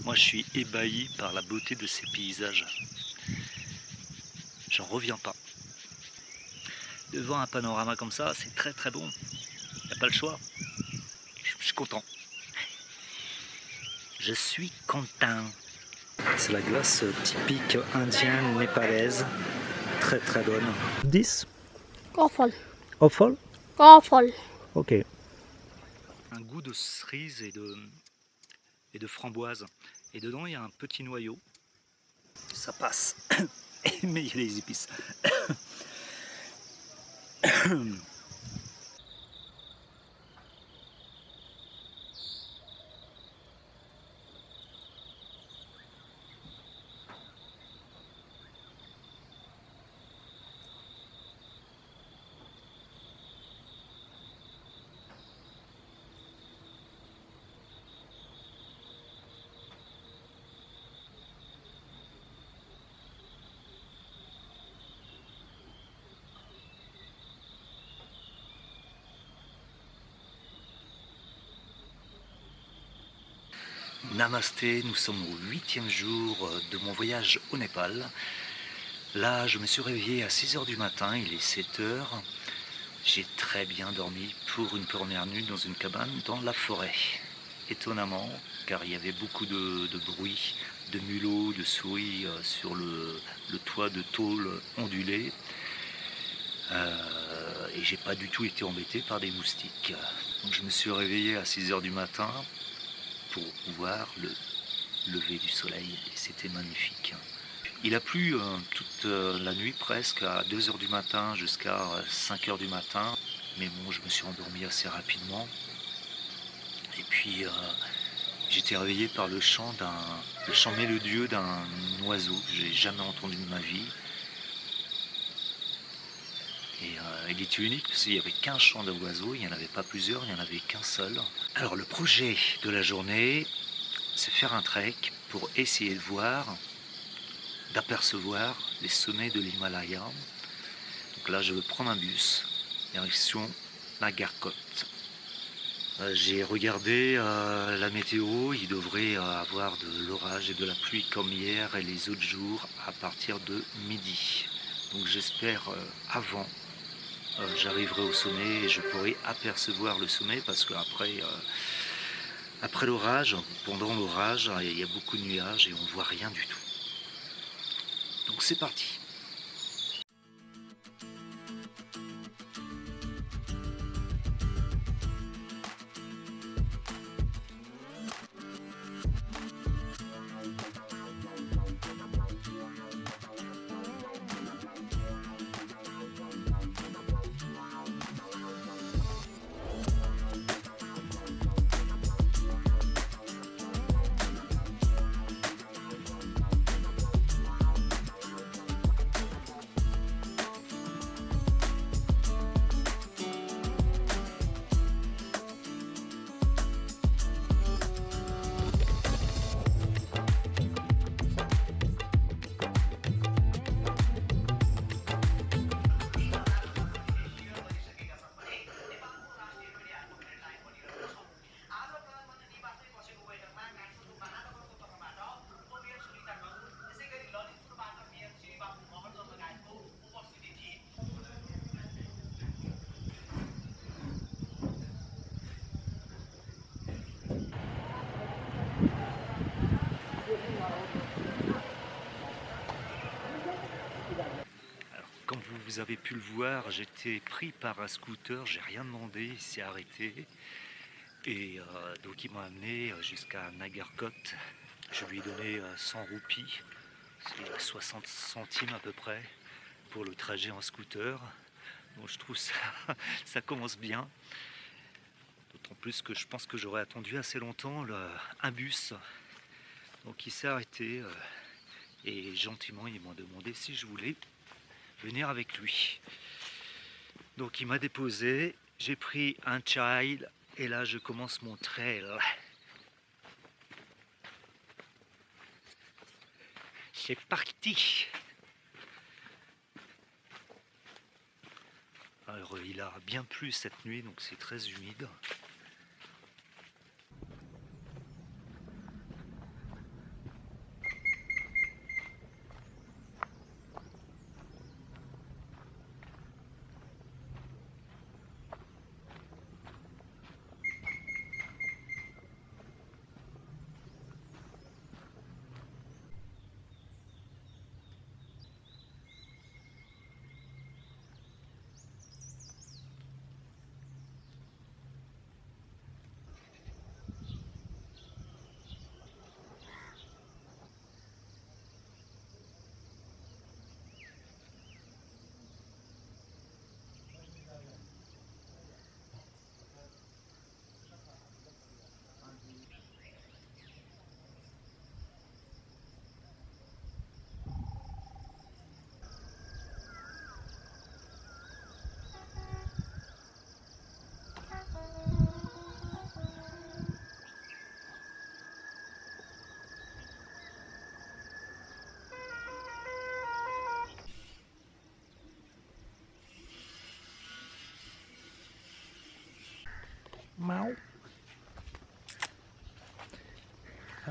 Moi je suis ébahi par la beauté de ces paysages. J'en reviens pas. Devant un panorama comme ça, c'est très très bon. Y a pas le choix. Je suis content. Je suis content. C'est la glace typique indienne népalaise. Très très bonne. 10 Awful. Awful. Awful. Ok. Un goût de cerise et de framboise. Et dedans il y a un petit noyau. Ça passe. Mais il y a les épices. Namasté, nous sommes au 8e jour de mon voyage au Népal. Là, je me suis réveillé à 6h du matin, il est 7h. J'ai très bien dormi pour une première nuit dans une cabane dans la forêt. Étonnamment, car il y avait beaucoup de bruit, de mulots, de souris sur le toit de tôle ondulé. Et j'ai pas du tout été embêté par des moustiques. Donc je me suis réveillé à 6h du matin pour voir le lever du soleil et c'était magnifique. Il a plu toute la nuit presque à 2h du matin jusqu'à 5h du matin, mais bon, je me suis endormi assez rapidement. Et puis j'étais réveillé par le chant mélodieux d'un oiseau que j'ai jamais entendu de ma vie. Et il était unique parce qu'il n'y avait qu'un chant d'oiseau, il n'y en avait pas plusieurs, il n'y en avait qu'un seul. Alors le projet de la journée, c'est faire un trek pour essayer de voir, d'apercevoir les sommets de l'Himalaya. Donc là, je veux prendre un bus, direction Nagarkot. J'ai regardé la météo, il devrait avoir de l'orage et de la pluie comme hier et les autres jours à partir de midi. Donc j'espère avant, j'arriverai au sommet et je pourrai apercevoir le sommet parce qu'après après l'orage, pendant l'orage, il y a beaucoup de nuages et on ne voit rien du tout. Donc c'est parti. Comme vous avez pu le voir, j'étais pris par un scooter, j'ai rien demandé, il s'est arrêté. Et donc il m'a amené jusqu'à Nagarkot. Je lui ai donné 100 roupies, c'est 60 centimes à peu près, pour le trajet en scooter. Donc je trouve ça, ça commence bien. D'autant plus que je pense que j'aurais attendu assez longtemps un bus. Donc il s'est arrêté et gentiment il m'a demandé si je voulais venir avec lui. Donc il m'a déposé, j'ai pris un child et là je commence mon trail. C'est parti. Alors il a bien plu cette nuit donc c'est très humide.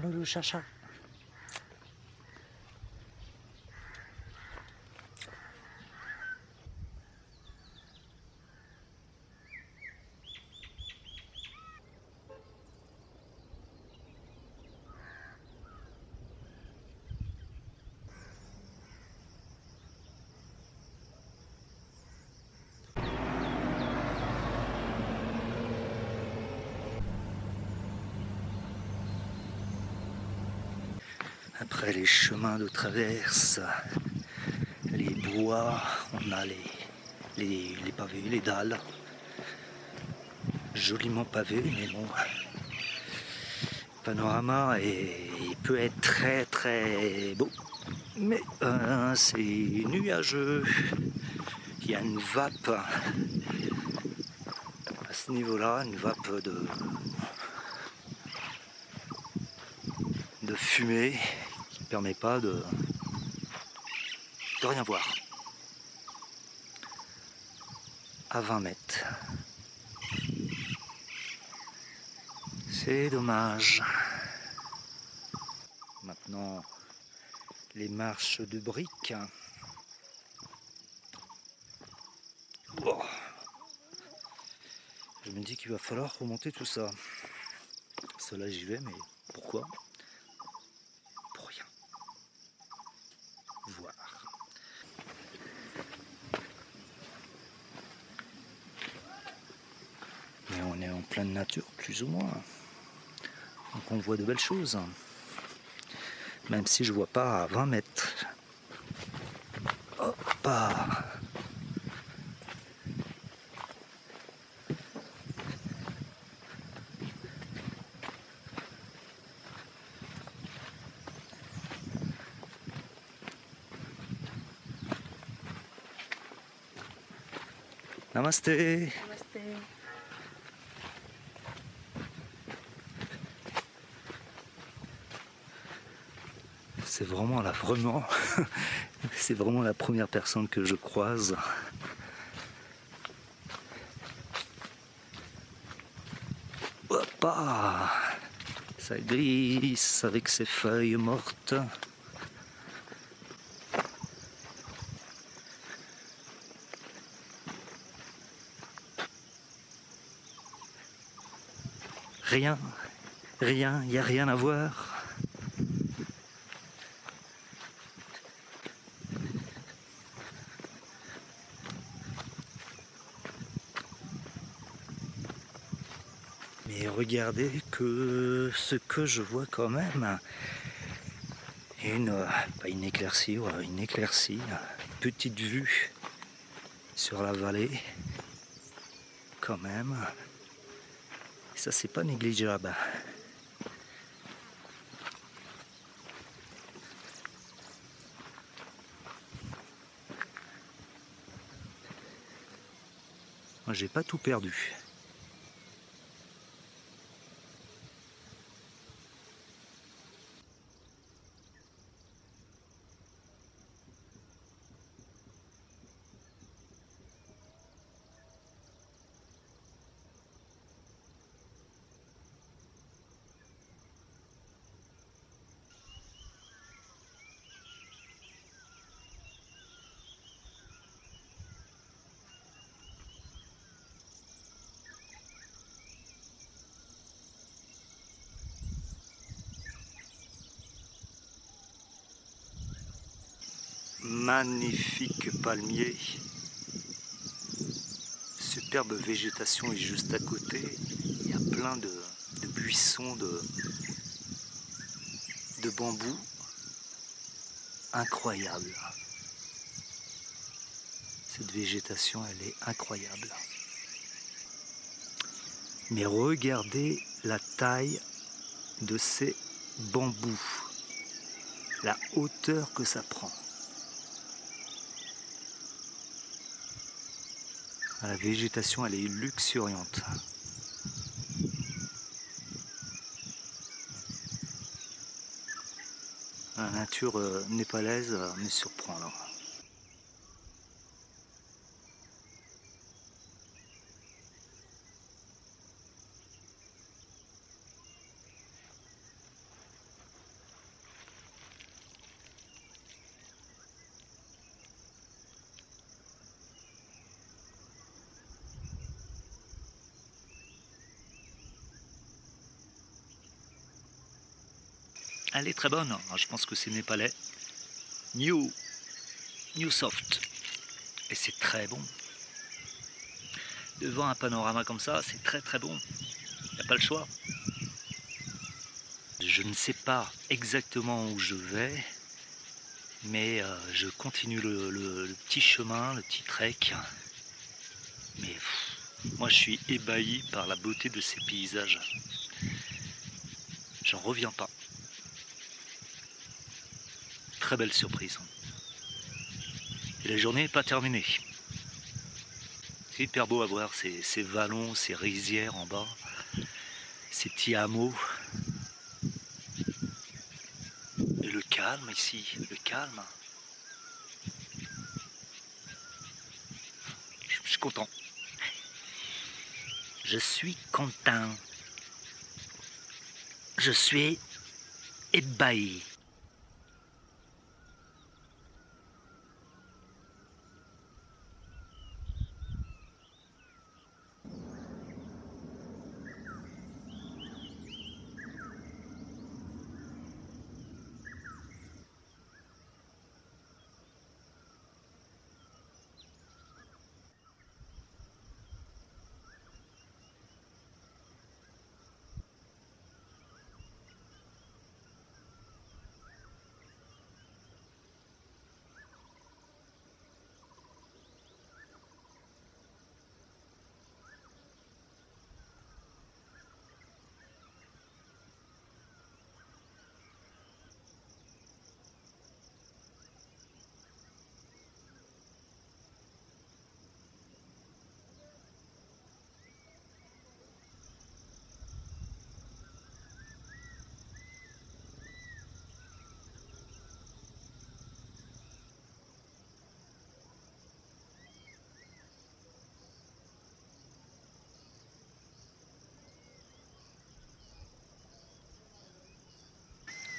le chacha. Après les chemins de traverse, les bois, on a les pavés, les dalles, joliment pavés, mais bon, le panorama il peut être très très beau, mais c'est nuageux, il y a une vape à ce niveau-là, une vape de fumée qui ne permet pas de rien voir. À 20 mètres. C'est dommage. Maintenant, les marches de briques. Oh. Je me dis qu'il va falloir remonter tout ça. Cela j'y vais, mais pourquoi? Pour rien. Voir. Mais on est en pleine nature, plus ou moins. Donc on voit de belles choses. Même si je vois pas à 20 mètres. Hop là. Namasté. Namasté. C'est vraiment c'est vraiment la première personne que je croise. Hop là. Ça glisse avec ses feuilles mortes. Rien, il n'y a rien à voir. Mais regardez que ce que je vois quand même, pas une éclaircie, ouais, une petite vue sur la vallée, quand même. Et ça, c'est pas négligeable. Moi, j'ai pas tout perdu. Magnifique palmier. Superbe végétation est juste à côté. Il y a plein de buissons de bambou. Incroyable. Cette végétation, elle est incroyable. Mais regardez la taille de ces bambous. La hauteur que ça prend. La végétation, elle est luxuriante. La nature népalaise me surprend là. Elle est très bonne, hein. Je pense que c'est népalais. New Soft. Et c'est très bon. Devant un panorama comme ça, c'est très très bon. Il n'y a pas le choix. Je ne sais pas exactement où je vais, mais je continue le petit chemin, le petit trek. Mais moi je suis ébahi par la beauté de ces paysages. J'en reviens pas. Très belle surprise. Et la journée n'est pas terminée. C'est hyper beau à voir ces vallons, ces rizières en bas, ces petits hameaux. Et le calme ici, le calme. Je suis content. Je suis content. Je suis ébahi.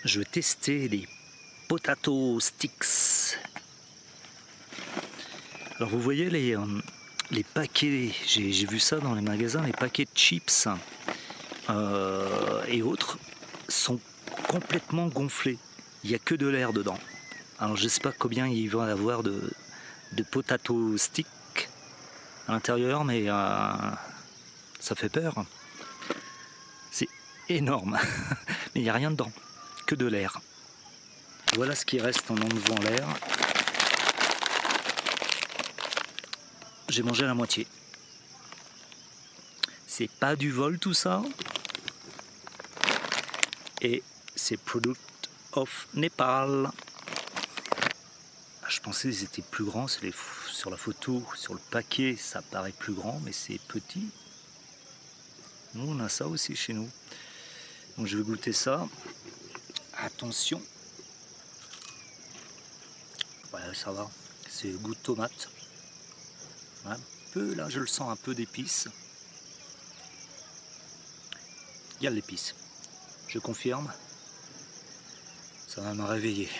Je vais tester les potato sticks. Alors vous voyez les paquets, j'ai vu ça dans les magasins, les paquets de chips et autres sont complètement gonflés. Il n'y a que de l'air dedans. Alors je ne sais pas combien il va y avoir de potato sticks à l'intérieur, mais ça fait peur. C'est énorme, mais il n'y a rien dedans, que de l'air. Voilà ce qui reste en enlevant l'air. J'ai mangé la moitié. C'est pas du vol tout ça. Et c'est Product of Nepal. Je pensais qu'ils étaient plus grands. Sur la photo, sur le paquet, ça paraît plus grand, mais c'est petit. Nous, on a ça aussi chez nous. Donc je vais goûter ça. Attention. Ouais, ça va. C'est goût de tomate. Un peu, là, je le sens un peu d'épices. Il y a de l'épice. Je confirme. Ça va me réveiller.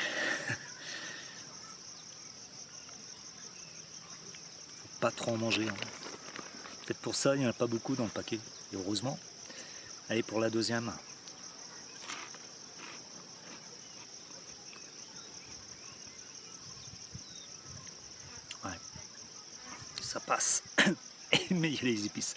Faut pas trop en manger. Hein. Peut-être pour ça, il n'y en a pas beaucoup dans le paquet. Et heureusement. Allez, pour la deuxième. Ouais. Ça passe. Mais il y a les épices.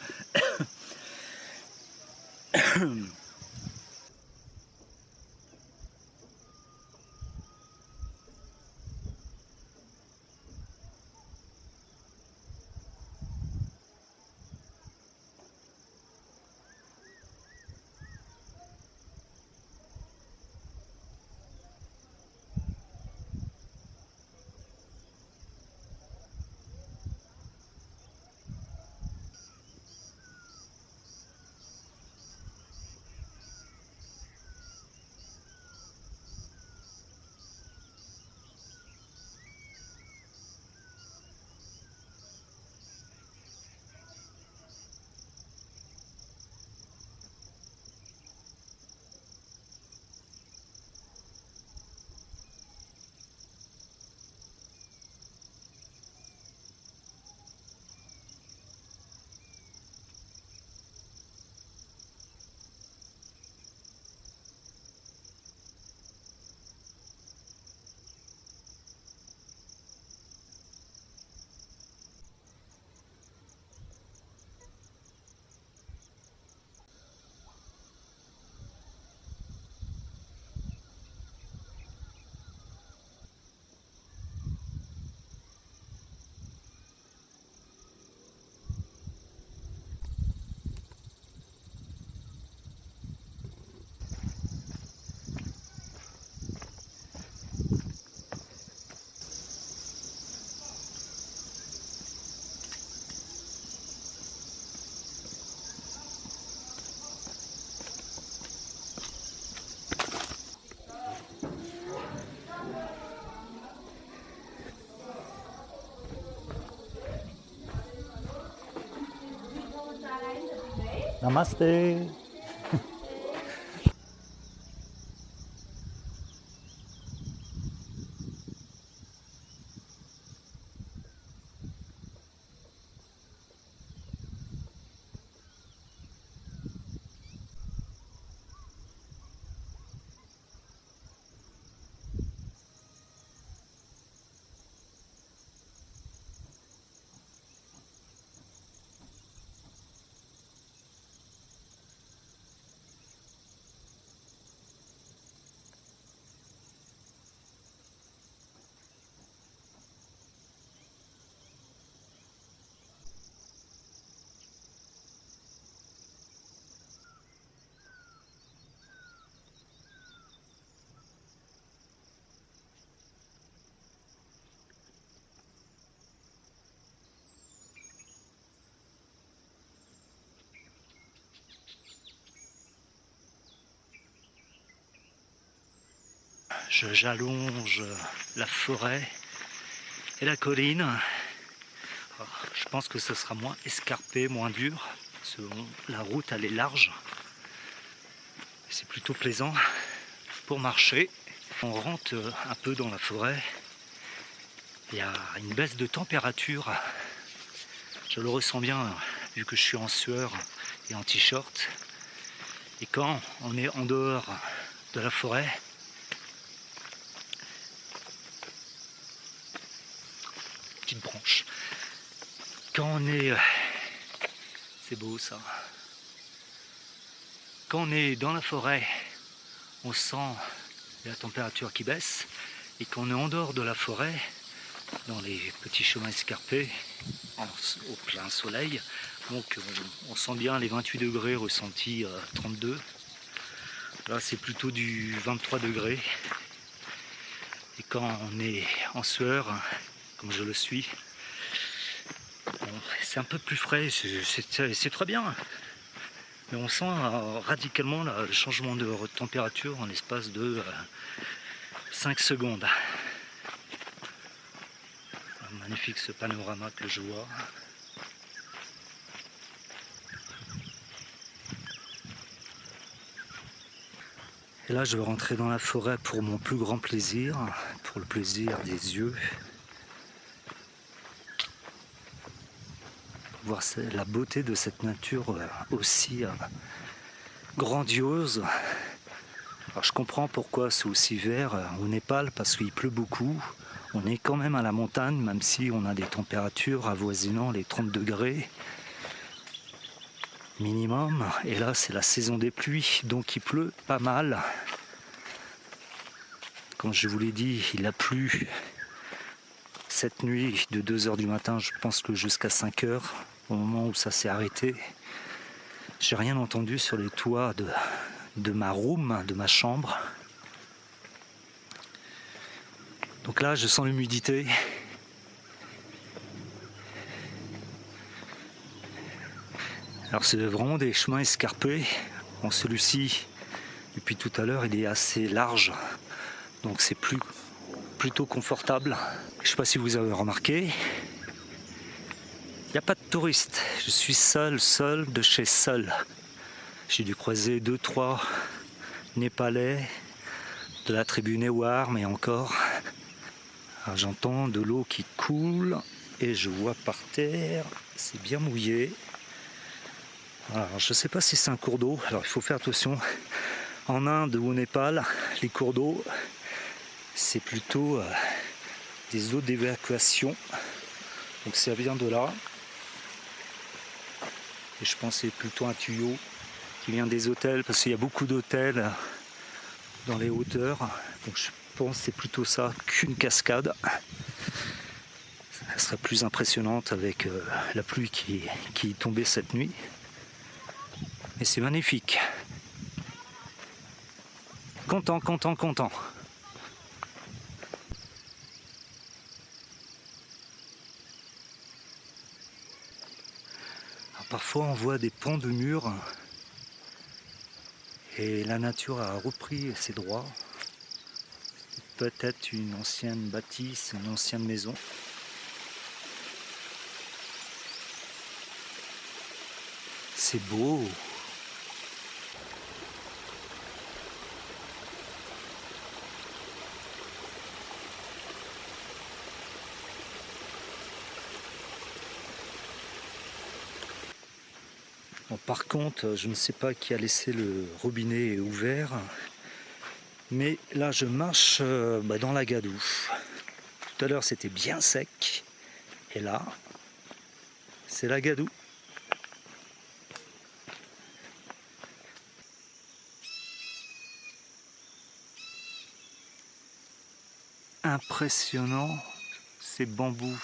Namasté. J'allonge la forêt et la colline. Alors, je pense que ce sera moins escarpé, moins dur. La route elle est large. C'est plutôt plaisant pour marcher. On rentre un peu dans la forêt. Il y a une baisse de température. Je le ressens bien vu que je suis en sueur et en t-shirt. Et quand on est en dehors de la forêt, petite branche. Quand on est... C'est beau ça. Quand on est dans la forêt, on sent la température qui baisse. Et quand on est en dehors de la forêt, dans les petits chemins escarpés, au plein soleil, donc on sent bien les 28 degrés ressentis 32. Là c'est plutôt du 23 degrés. Et quand on est en sueur, comme je le suis, bon, c'est un peu plus frais, c'est très bien. Mais on sent radicalement le changement de température en l'espace de 5 secondes. Magnifique ce panorama que je vois. Et là je vais rentrer dans la forêt pour mon plus grand plaisir, pour le plaisir des yeux. Voir la beauté de cette nature aussi grandiose. Alors je comprends pourquoi c'est aussi vert au Népal, parce qu'il pleut beaucoup. On est quand même à la montagne, même si on a des températures avoisinant les 30 degrés minimum. Et là c'est la saison des pluies, donc il pleut pas mal. Comme je vous l'ai dit, il a plu cette nuit de 2h du matin, je pense que jusqu'à 5h. Au moment où ça s'est arrêté, j'ai rien entendu sur les toits de ma room, de ma chambre. Donc là, je sens l'humidité. Alors c'est vraiment des chemins escarpés. Bon, celui-ci, depuis tout à l'heure, il est assez large, donc c'est plutôt confortable. Je ne sais pas si vous avez remarqué. Il n'y a pas de touristes, je suis seul de chez seul. J'ai dû croiser 2-3 Népalais de la tribu Newar, mais encore. Alors, j'entends de l'eau qui coule et je vois par terre, c'est bien mouillé. Alors, je ne sais pas si c'est un cours d'eau, alors il faut faire attention. En Inde ou au Népal, les cours d'eau, c'est plutôt des eaux d'évacuation. Donc ça vient de là. Et je pense que c'est plutôt un tuyau qui vient des hôtels, parce qu'il y a beaucoup d'hôtels dans les hauteurs. Donc je pense que c'est plutôt ça qu'une cascade. Elle serait plus impressionnante avec la pluie qui est tombée cette nuit. Mais c'est magnifique. Content. Parfois on voit des pans de murs et la nature a repris ses droits. Peut-être une ancienne bâtisse, une ancienne maison. C'est beau. Bon, par contre, je ne sais pas qui a laissé le robinet ouvert, mais là je marche dans la gadoue. Tout à l'heure c'était bien sec, et là c'est la gadoue. Impressionnant ces bambous.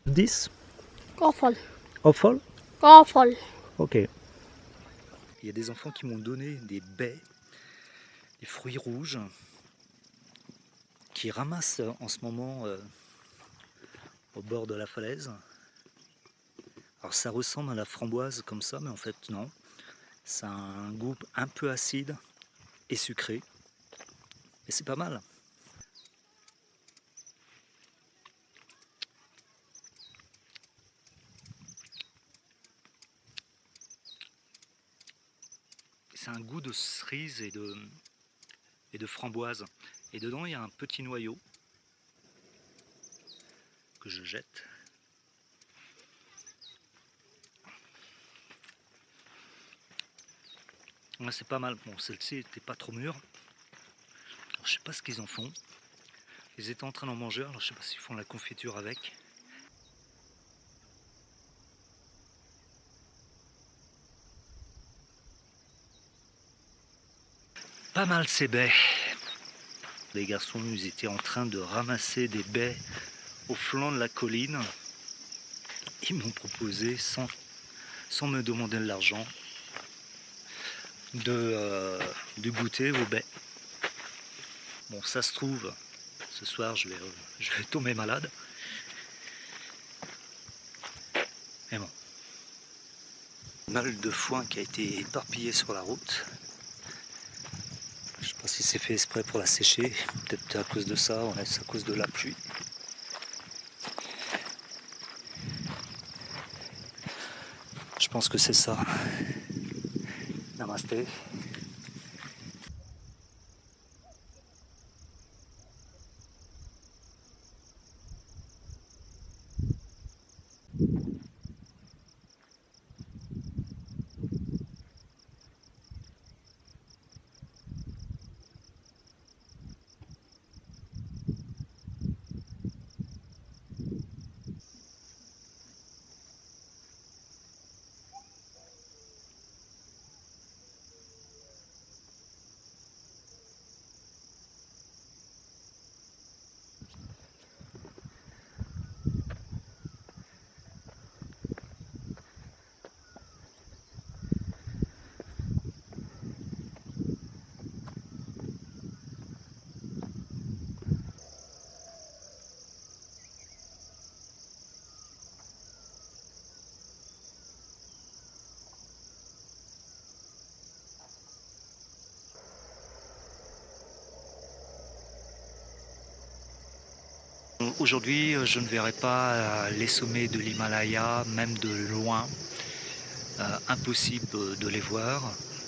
This Awful. awful? Awful. Ok. Il y a des enfants qui m'ont donné des baies, des fruits rouges, qui ramassent en ce moment au bord de la falaise. Alors ça ressemble à la framboise comme ça, mais en fait non. Ça a un goût un peu acide et sucré. Et c'est pas mal. C'est un goût de cerise et de framboise. Et dedans il y a un petit noyau que je jette. Ouais, c'est pas mal. Bon, celle-ci n'était pas trop mûre. Alors, je sais pas ce qu'ils en font. Ils étaient en train d'en manger, alors je sais pas s'ils font la confiture avec. Pas mal ces baies. Les garçons, ils étaient en train de ramasser des baies au flanc de la colline. Ils m'ont proposé, sans me demander de l'argent, de goûter aux baies. Bon, ça se trouve, ce soir, je vais tomber malade. Mais bon. Mal de foin qui a été éparpillé sur la route. Je sais pas si c'est fait exprès pour la sécher. Peut-être à cause de ça, ouais, c'est à cause de la pluie. Je pense que c'est ça. Namasté. Aujourd'hui, je ne verrai pas les sommets de l'Himalaya, même de loin. Impossible de les voir.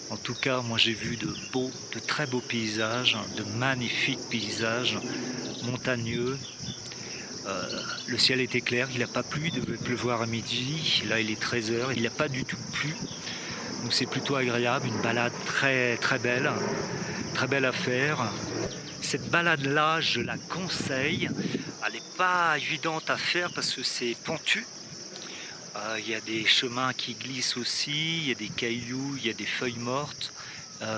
En tout cas, moi j'ai vu de très beaux paysages, de magnifiques paysages montagneux, Le ciel était clair, il n'a pas plu, il devait pleuvoir à midi. Là, il est 13h, il n'a pas du tout plu. Donc c'est plutôt agréable, une balade très belle à faire. Cette balade-là, je la conseille. Elle n'est pas évidente à faire parce que c'est pentu. Il y a des chemins qui glissent aussi, il y a des cailloux, il y a des feuilles mortes.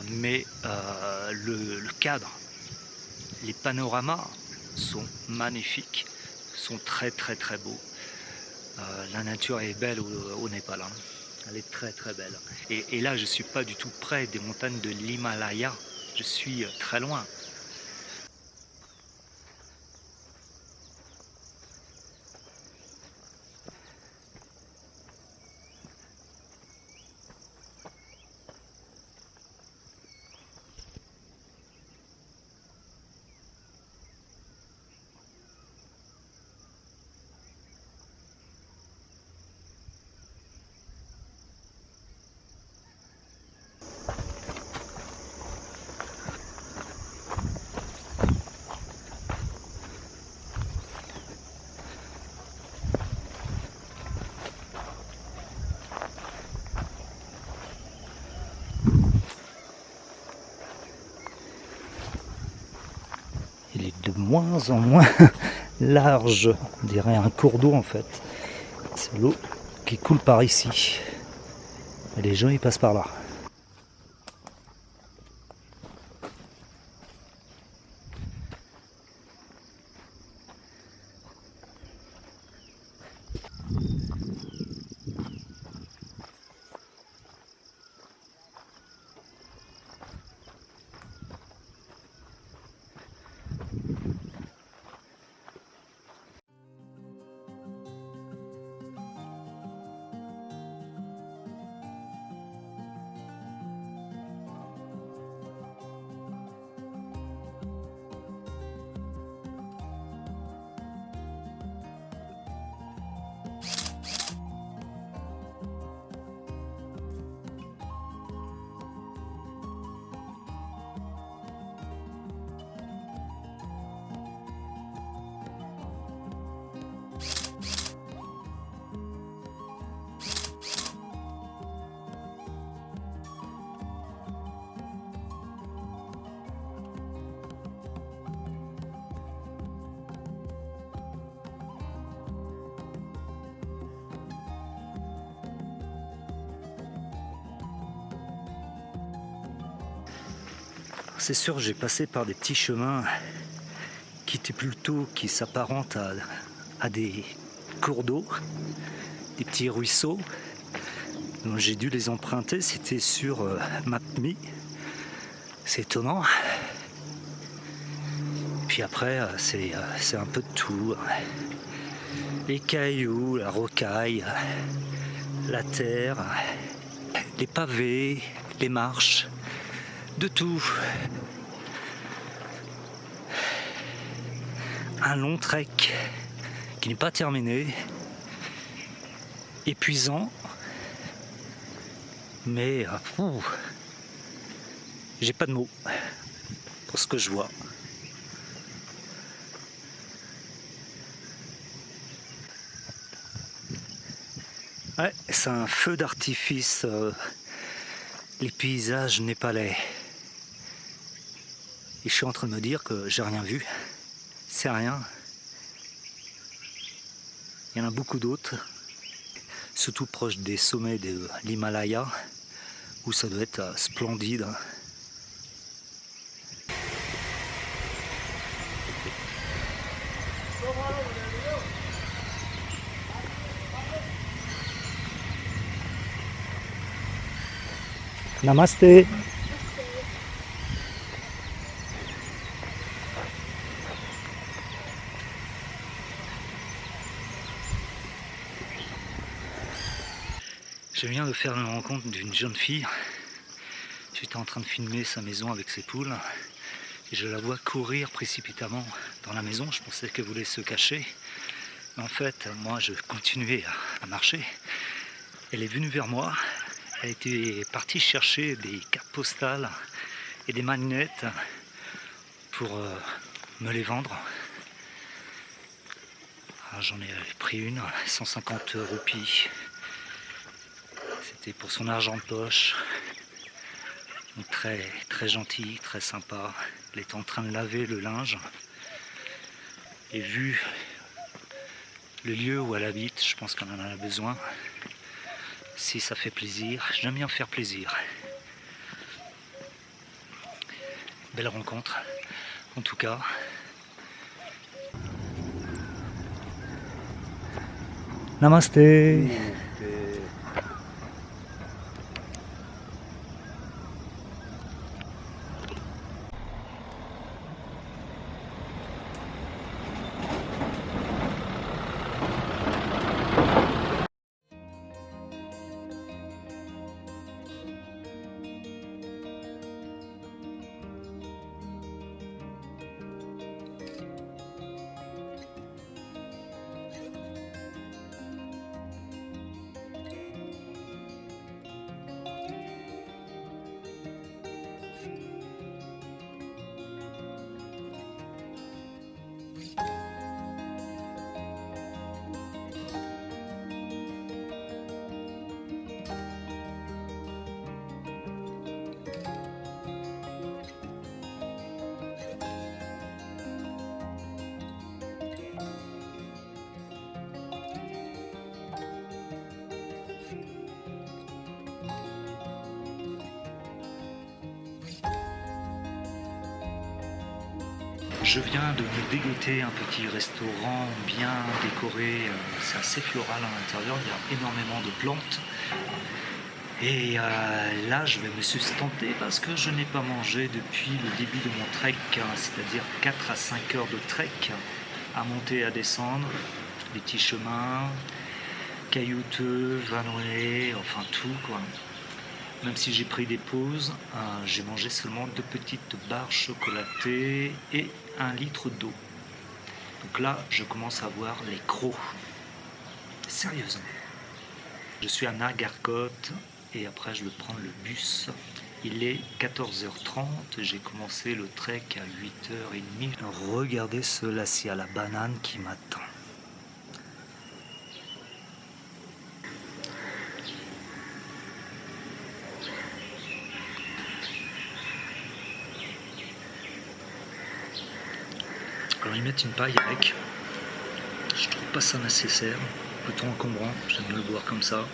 Mais le cadre, les panoramas sont magnifiques, sont très beaux. La nature est belle au Népal, hein. Elle est très belle. Et là, je ne suis pas du tout près des montagnes de l'Himalaya, je suis très loin. Il est de moins en moins large, on dirait un cours d'eau en fait. C'est l'eau qui coule par ici. Et les gens ils passent par là. C'est sûr, j'ai passé par des petits chemins qui s'apparentent à des cours d'eau, des petits ruisseaux. Donc j'ai dû les emprunter, c'était sur MapMe. C'est étonnant. Puis après, c'est un peu de tout. Les cailloux, la rocaille, la terre, les pavés, les marches, de tout. Un long trek qui n'est pas terminé, épuisant, mais j'ai pas de mots pour ce que je vois. Ouais, c'est un feu d'artifice, les paysages népalais. Et je suis en train de me dire que j'ai rien vu. C'est rien. Il y en a beaucoup d'autres, surtout proche des sommets de l'Himalaya, où ça doit être splendide. Namasté. Je viens de faire la rencontre d'une jeune fille. J'étais en train de filmer sa maison avec ses poules et je la vois courir précipitamment dans la maison. Je pensais qu'elle voulait se cacher. Mais en fait, moi, je continuais à marcher. Elle est venue vers moi. Elle était partie chercher des cartes postales et des magnettes pour me les vendre. Alors j'en ai pris une, 150 roupies. C'était pour son argent de poche. Donc très, très gentil, très sympa. Elle était en train de laver le linge. Et vu le lieu où elle habite, je pense qu'on en a besoin. Si ça fait plaisir, j'aime bien faire plaisir. Belle rencontre, en tout cas. Namasté. Je viens de me dégoter un petit restaurant bien décoré, c'est assez floral à l'intérieur, il y a énormément de plantes. Et là je vais me sustenter parce que je n'ai pas mangé depuis le début de mon trek, c'est-à-dire 4 à 5 heures de trek, à monter et à descendre, des petits chemins, caillouteux, vallonnés, enfin tout quoi. Même si j'ai pris des pauses, j'ai mangé seulement 2 petites barres chocolatées et 1 litre d'eau. Donc là, je commence à voir les crocs. Sérieusement. Je suis à Nagarkot et après je vais prendre le bus. Il est 14h30, j'ai commencé le trek à 8h30. Regardez cela, c'est à la banane qui m'attend. Alors ils mettent une paille avec, je trouve pas ça nécessaire, plutôt encombrant, j'aime bien le boire comme ça.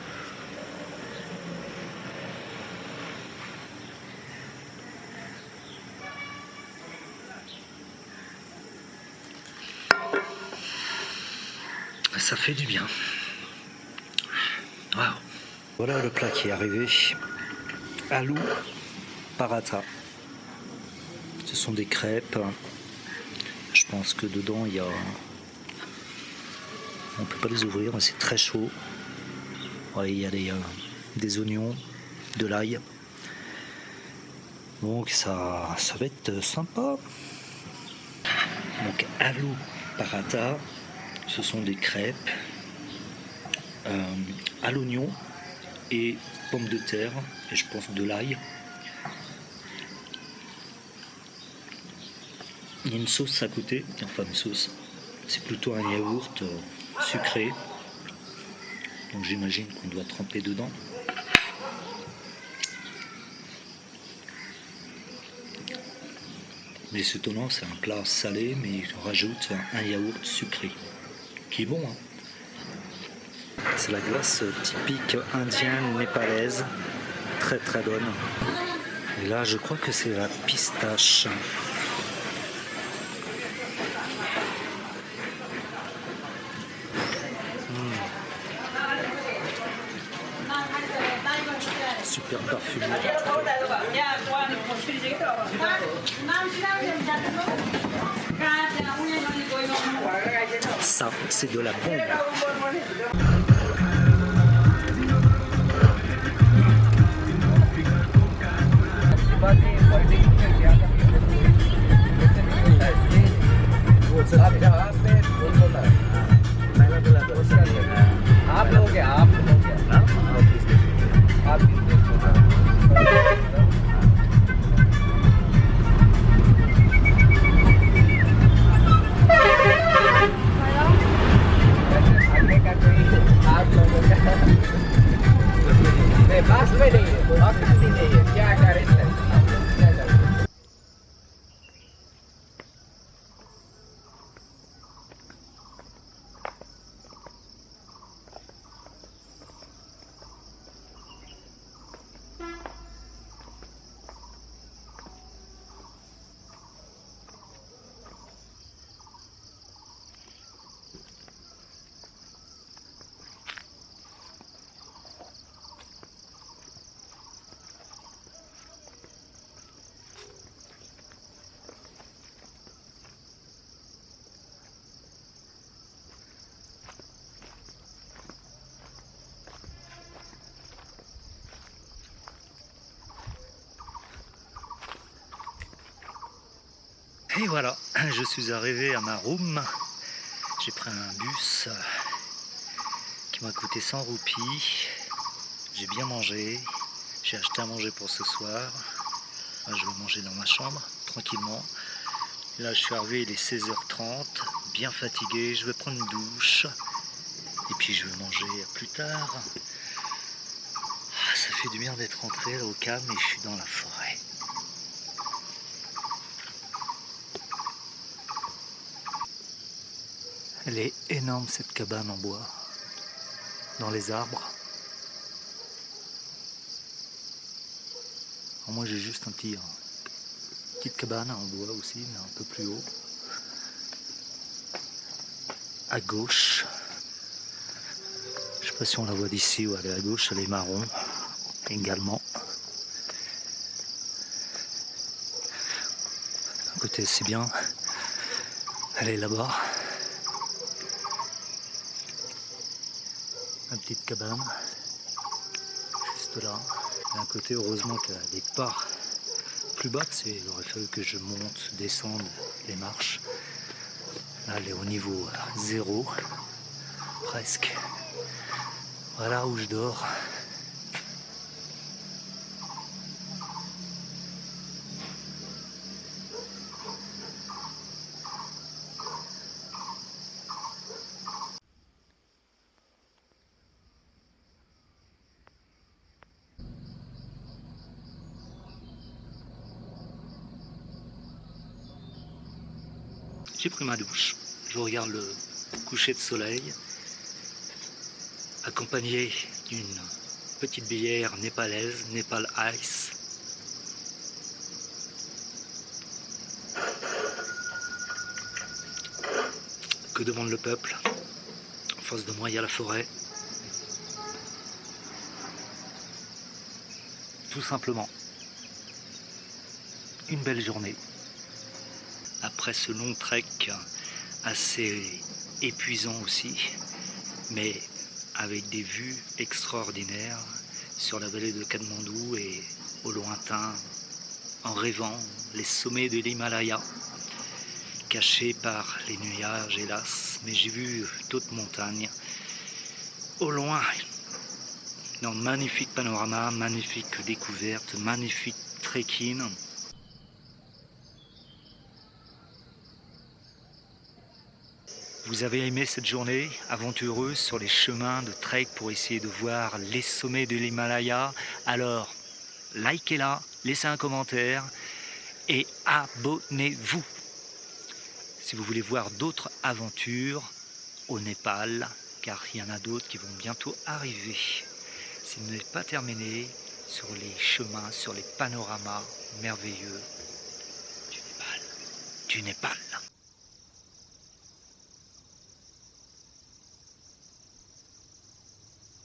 Ça fait du bien. Waouh. Voilà le plat qui est arrivé, aloo paratha. Ce sont des crêpes. Je pense que dedans il y a... On peut pas les ouvrir mais c'est très chaud. Ouais, il y a des oignons, de l'ail. Donc ça va être sympa. Donc aloo paratha, ce sont des crêpes à l'oignon et pommes de terre et je pense de l'ail. Il y a une sauce à côté, enfin une sauce, c'est plutôt un yaourt sucré, donc j'imagine qu'on doit tremper dedans. Mais c'est étonnant, c'est un plat salé, mais il rajoute un yaourt sucré, qui est bon. Hein. C'est la glace typique indienne, népalaise, très très bonne. Et là, je crois que c'est la pistache. Super parfumé. Ça, c'est de la bombe. Et voilà, je suis arrivé à ma room. J'ai pris un bus qui m'a coûté 100 roupies. J'ai bien mangé. J'ai acheté à manger pour ce soir. Là, je vais manger dans ma chambre, tranquillement. Là, je suis arrivé, il est 16h30, bien fatigué. Je vais prendre une douche. Et puis, je vais manger plus tard. Ah, ça fait du bien d'être rentré là, au calme et je suis dans la forêt. Elle est énorme cette cabane en bois, dans les arbres. Alors moi j'ai juste une petite cabane en bois aussi, mais un peu plus haut. À gauche, je ne sais pas si on la voit d'ici ou elle est à gauche, elle est marron également. À côté c'est bien, elle est là-bas. Une petite cabane, juste là. D'un côté, heureusement qu'elle n'est pas plus bas, il aurait fallu que je monte, descende les marches. Là, elle est au niveau 0, presque. Voilà où je dors. J'ai pris ma douche, je regarde le coucher de soleil, accompagné d'une petite bière népalaise, Nepal Ice. Que demande le peuple? En face de moi, il y a la forêt. Tout simplement, une belle journée. Après ce long trek assez épuisant aussi, mais avec des vues extraordinaires sur la vallée de Katmandou et au lointain, en rêvant les sommets de l'Himalaya, cachés par les nuages hélas, mais j'ai vu d'autres montagnes au loin, dans de magnifiques panoramas, magnifiques découvertes, magnifiques trekking. Vous avez aimé cette journée aventureuse sur les chemins de trek pour essayer de voir les sommets de l'Himalaya? Alors, likez-la, laissez un commentaire et abonnez-vous. Si vous voulez voir d'autres aventures au Népal, car il y en a d'autres qui vont bientôt arriver. Si vous n'êtes pas terminé sur les chemins, sur les panoramas merveilleux du Népal.